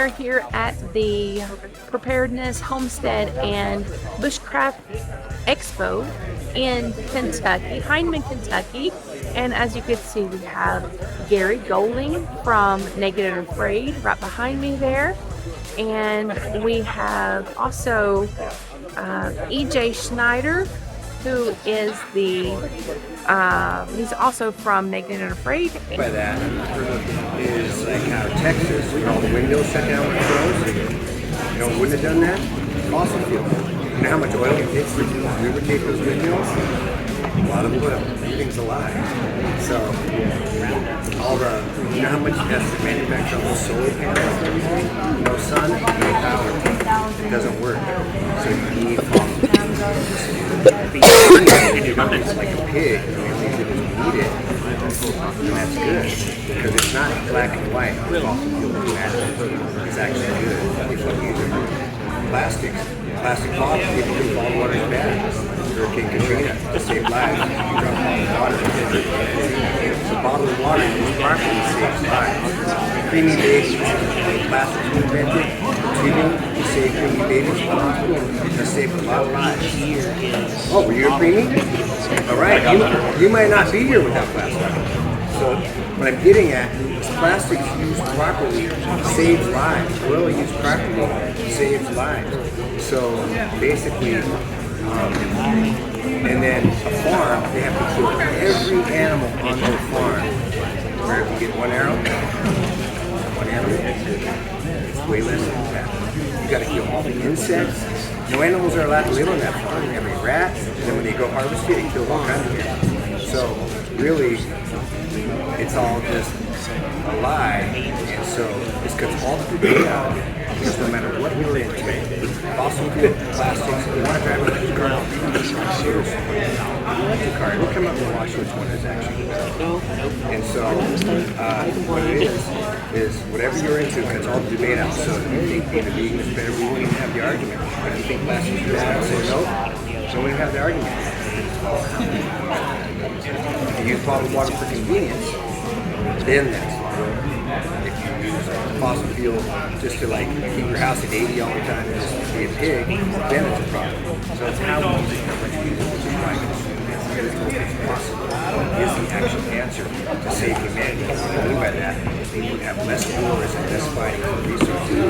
are here at the Preparedness, Homestead, and Bushcraft Expo in Kentucky, Heinemann, Kentucky. And as you can see, we have Gary Golding from Naked and Afraid right behind me there. And we have also EJ Schneider, who is he's also from Naked and Afraid. By that is like how Texas, all the windmills shut down when it froze. You know, wouldn't have done that? Fossil fuel. You know how much oil it takes to lubricate those windmills? A lot of oil. Everything's alive. So, you know how much it has to manufacture all those solar panels and everything? No sun, no power. It doesn't work. So you need fossil fuel. It's like a pig. Eat it, and that's good because it's not black and white. Fossil fuel is bad. It's actually good. If you use it. Plastic bottles, people think bottled water is bad. Hurricane Katrina to save lives. You drop bottled water. So bottled water used properly saves lives. Preemie babies, plastics were invented. Treating to save preemie babies from the hospital to save a lot of lives. Oh, were you a preemie? All right, you might not be here without plastic. So what I'm getting at is plastics used properly saves lives. Oil used properly saves lives. So basically, and then a farm, they have to kill every animal on their farm. Where if you get one animal, it's way less than that. You got to kill all the insects. No animals are allowed to live on that farm. You have a rat, and then when they go harvest it, they kill all kinds of animals. So really, it's all just a lie. And so it's because all the debate out is no matter what you're into, fossil fuel, plastics, you want to drive an electric car, seriously, electric car, we'll come up and watch which one is actually better. And so what it is whatever you're into, cuts all the debate out. So if you think being a vegan is better, we won't even have the argument. But if you think plastics is bad, I'll say no, so we won't have the argument. If you use bottled water for convenience, then that's fine. If you use fossil fuel just to like keep your house at 80 all the time and just be a pig, then it's a problem. So it's how we use it, how much we use it, which is why I consume it. It's possible. Is the actual answer to save humanity. What I mean by that is we would have less wars and less fighting for resources.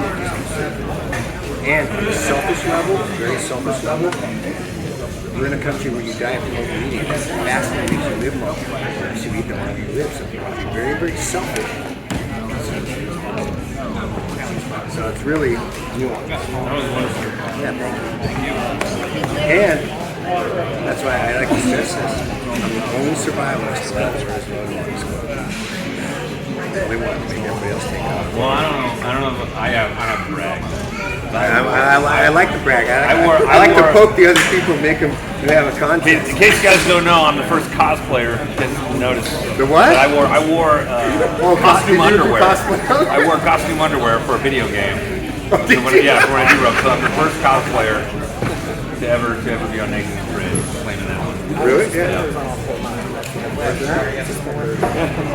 And on a selfish level, very selfish level, we're in a country where you die from overeating. That's fasting makes you live longer. So you eat the longer you live. So you want to be very, very selfish. So it's really nuanced. Yeah, thank you. And that's why I like to stress this. I'm the only survivalist allowed to wear his logo on his clothes. The only one to make everybody else take off. Well, I don't know. I have brag. I like to brag. I like to poke the other people, make them have a contest. In case you guys don't know, I'm the first cosplayer. Didn't notice. The what? I wore costume underwear. I wore costume underwear for a video game. Oh, for when I do rope. So I'm the first cosplayer to ever be on Naked and Afraid, claiming that one. Really? Yeah.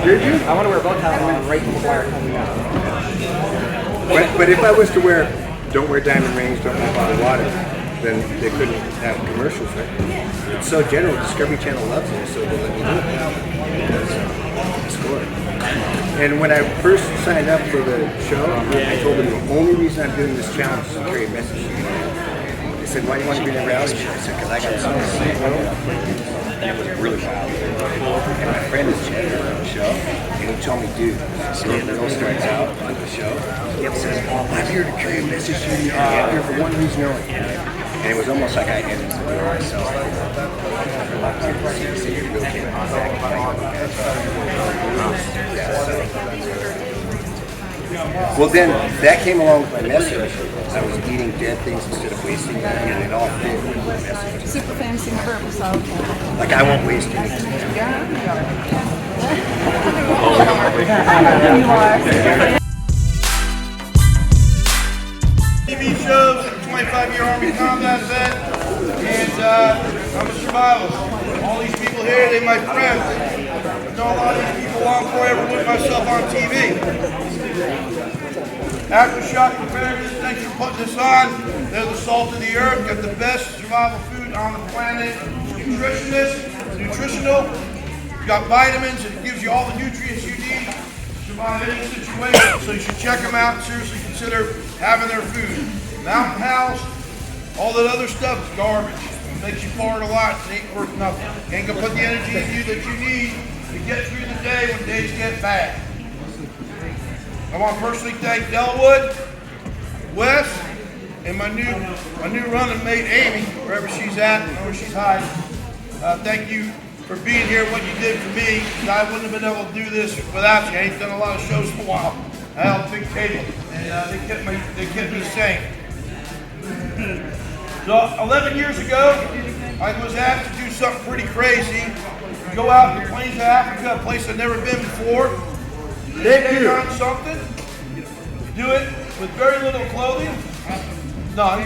Did you? I want to wear both hats right before. But if I was to wear, don't wear diamond rings, don't drink bottled water, then they couldn't have commercials, right? It's so general. Discovery Channel loves it, so they let me do it. Score. And when I first signed up for the show, I told them the only reason I'm doing this challenge is to carry a message to you. They said, why do you want to be in a reality show? I said, because I got something. That was really wild. And my friend is Chad on the show, and he told me, dude, so the girl starts out on the show, he says, I'm here to carry a message to you, I'm here for one reason only. And it was almost like I ended the door myself. Well, then that came along with my message. I was eating dead things instead of wasting them, and it all fit with the message. Super fancy purpose, okay. Like I won't waste anything. TV shows, 25-year Army combat vet, and I'm a survivalist. All these people here, they're my friends. I've known a lot of these people long before I ever put myself on TV. Aftershock Preparedness, thanks for putting this on. They're the salt of the earth, got the best survival food on the planet. Nutritional, you got vitamins, and it gives you all the nutrients you need to survive any situation. So you should check them out and seriously consider having their food. Mountain House, all that other stuff is garbage. It makes you fart a lot and ain't worth nothing. Ain't gonna put the energy in you that you need to get through the day when days get bad. I want to personally thank Delwood, Wes, and my new running mate Amy, wherever she's at, or where she's hiding. Thank you for being here, what you did for me, because I wouldn't have been able to do this without you. I ain't done a lot of shows in a while. I held a big table, and they kept me sane. So 11 years ago, I was asked to do something pretty crazy. Go out in the plains of Africa, a place I've never been before. Take on something, do it with very little clothing. None. A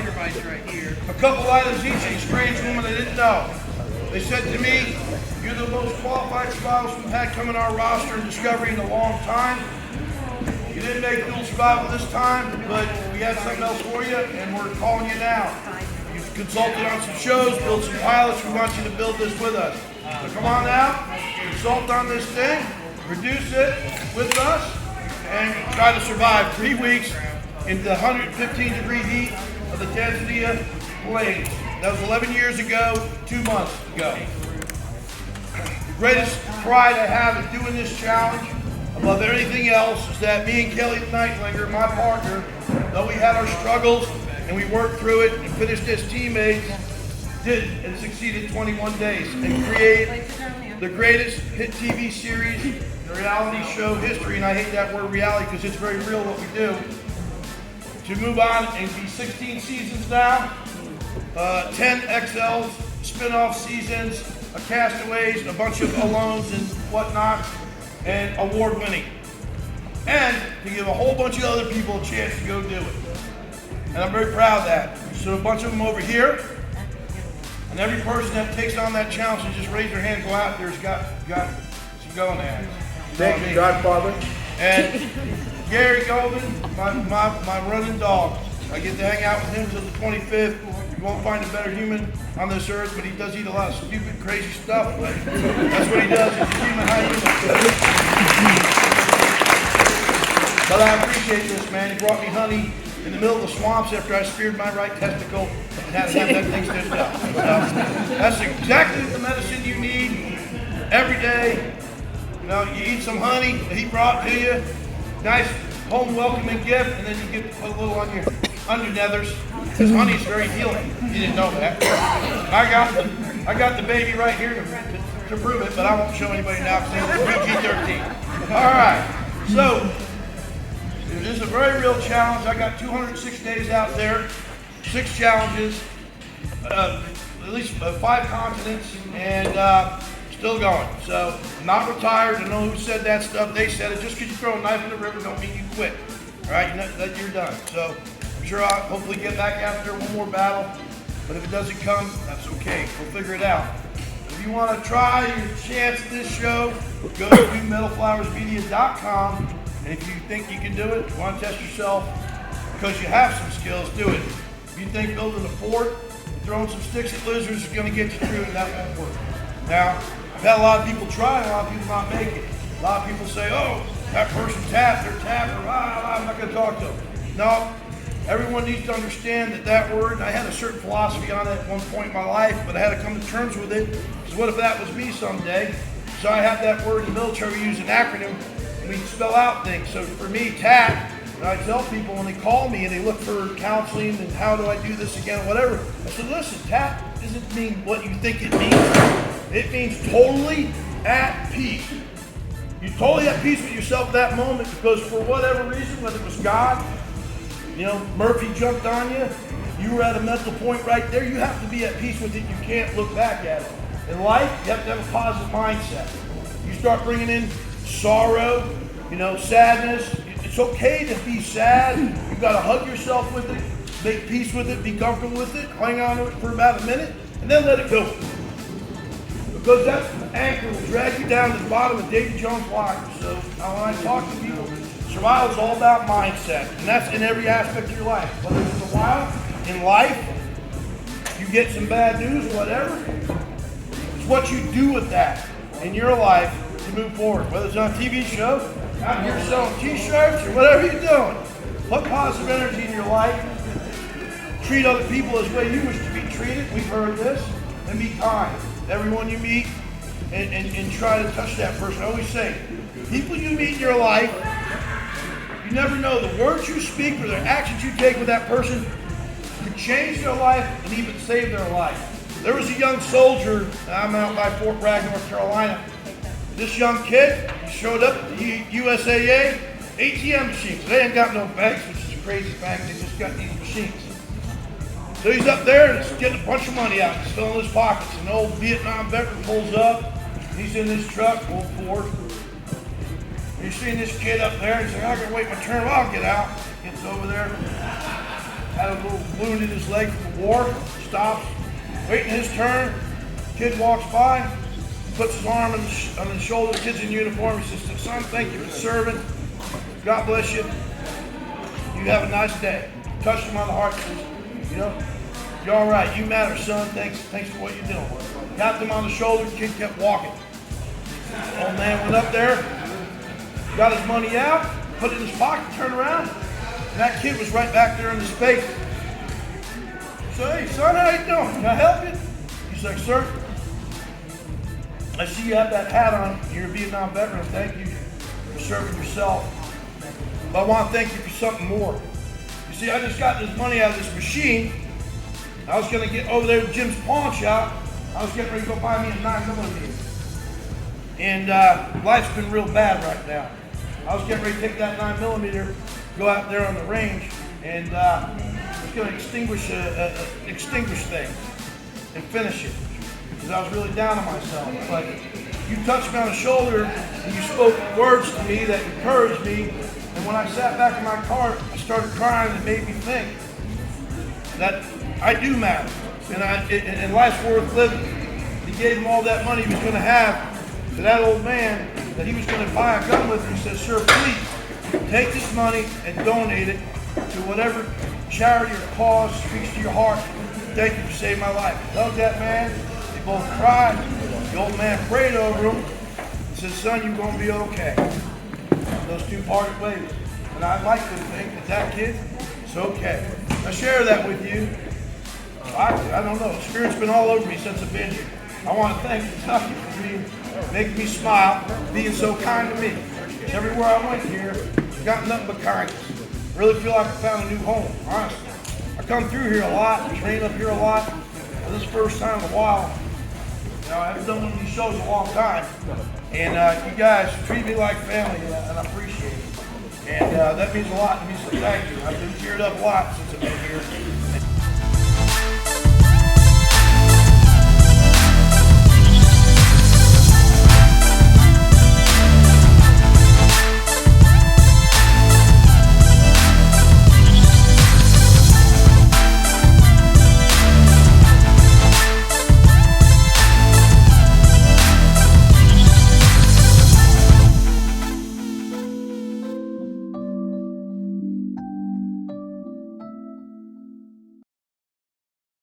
couple items each, and a strange woman I didn't know. They said to me, "You're the most qualified survivors we've had come in our roster in Discovery in a long time. You didn't make dual survival this time, but we had something else for you, and we're calling you now. You've consulted on some shows, built some pilots. We want you to build this with us. So come on out, consult on this thing, reduce it with us, and try to survive 3 weeks in the 115-degree heat of the Tanzania plains." That was 11 years ago, 2 months ago. The greatest pride I have in doing this challenge, above everything else, is that me and Kelly Nightlinger, my partner, though we had our struggles and we worked through it and finished as teammates, did and succeeded 21 days and create the greatest hit TV series in the reality show history, and I hate that word reality because it's very real what we do, to move on and be 16 seasons now, 10 XLs, spin-off seasons, a Castaways, a bunch of Alones and whatnot, and award-winning. And to give a whole bunch of other people a chance to go do it. And I'm very proud of that. So a bunch of them over here, and every person that takes on that challenge and just raise their hand and go out there has got some going at. Thank you, Godfather. And Gary Goldman, my running dog. I get to hang out with him until the 25th. You won't find a better human on this earth, but he does eat a lot of stupid, crazy stuff. But that's what he does. He's a human hyena. But I appreciate this, man. He brought me honey in the middle of the swamps after I speared my right testicle and had to have that thing stitched up. That's exactly the medicine you need every day. You know, you eat some honey that he brought to you, nice home welcoming gift, and then you get to put a little on your nethers, because honey is very healing. You didn't know that. I got the baby right here to prove it, but I won't show anybody now because it's PG-13. All right, so it is a very real challenge. I got 206 days out there, 6 challenges, at least 5 continents, and still going. So, not retired. I know who said that stuff. They said it. Just because you throw a knife in the river don't mean you quit. All right, that you're done. So, I'm sure I'll hopefully get back after one more battle. But if it doesn't come, that's okay. We'll figure it out. If you want to try your chance at this show, go to metalflowersmedia.com. And if you think you can do it, you want to test yourself because you have some skills, do it. If you think building a fort, throwing some sticks at lizards is going to get you through, and that won't work. Now, I've had a lot of people try, a lot of people not make it. A lot of people say, "Oh, that person tapped, they're tapping, I'm not going to talk to them." No, everyone needs to understand that word, I had a certain philosophy on it at one point in my life, but I had to come to terms with it, because what if that was me someday? So I have that word in the military, we use an acronym, and we spell out things. So for me, TAP, and I tell people when they call me and they look for counseling and how do I do this again or whatever, I said, listen, TAP doesn't mean what you think it means. It means totally at peace. You're totally at peace with yourself at that moment because for whatever reason, whether it was God, you know, Murphy jumped on you, you were at a mental point right there, you have to be at peace with it. You can't look back at it. In life, you have to have a positive mindset. You start bringing in sorrow, you know, sadness. It's okay to be sad. You've got to hug yourself with it, make peace with it, be comfortable with it, hang on to it for about a minute, and then let it go. Because that anchor will drag you down to the bottom of Davy Jones' locker. So when I talk to people, Survival is all about mindset, and that's in every aspect of your life. Whether it's a while in life, you get some bad news, whatever. It's what you do with that in your life to move forward. Whether it's on a TV show, out here selling T-shirts, or whatever you're doing. Put positive energy in your life. Treat other people as the way you wish to be treated. We've heard this. And be kind to everyone you meet, and try to touch that person. I always say, people you meet in your life, you never know the words you speak or the actions you take with that person could change their life and even save their life. There was a young soldier, I'm out by Fort Bragg, North Carolina. This young kid, he showed up at the USAA ATM machines. They ain't got no banks, which is a crazy fact. They just got these machines. So he's up there and he's getting a bunch of money out. He's filling his pockets. An old Vietnam veteran pulls up. He's in his truck, old Ford. You're seeing this kid up there. He's like, I gotta wait my turn. Well, I'll get out. Gets over there. Had a little wound in his leg from the war. Stops. Waiting his turn. Kid walks by. Puts his arm on his shoulder. The kid's in uniform. He says, son, thank you for serving. God bless you. You have a nice day. Touched him on the heart. Says, you know, you're all right. You matter, son. Thanks for what you're doing. Tapped him on the shoulder. The kid kept walking. Old man went up there, got his money out, put it in his pocket, turned around, and that kid was right back there in his face. So, hey, son, how you doing? Can I help you? He's like, sir, I see you have that hat on. You're a Vietnam veteran. Thank you for serving yourself. But I want to thank you for something more. You see, I just got this money out of this machine. I was going to get over there to Jim's pawn shop. I was getting ready to go buy me a 9mm. And life's been real bad right now. I was getting ready to take that 9mm, go out there on the range, and I was going to extinguish things and finish it. Because I was really down on myself. But you touched me on the shoulder and you spoke words to me that encouraged me. And when I sat back in my car, I started crying, and it made me think that I do matter, and life's worth living. He gave him all that money he was going to have to that old man that he was going to buy a gun with. And he said, sir, please take this money and donate it to whatever charity or cause speaks to your heart. Thank you for saving my life. I loved that man. They both cried. The old man prayed over him and said, son, you're going to be okay. Those two parted ways. And I'd like to think that kid is okay. I share that with you. I don't know. The Spirit's been all over me since I've been here. I want to thank Kentucky for making me smile, being so kind to me. Everywhere I went here, I've got nothing but kindness. I really feel like I found a new home, honestly. I come through here a lot, train up here a lot. But this is the first time in a while. You know, I haven't done one of these shows in a long time. And you guys treat me like family, and I appreciate it. And that means a lot to me, so thank you. I've been cheered up a lot since I've been here.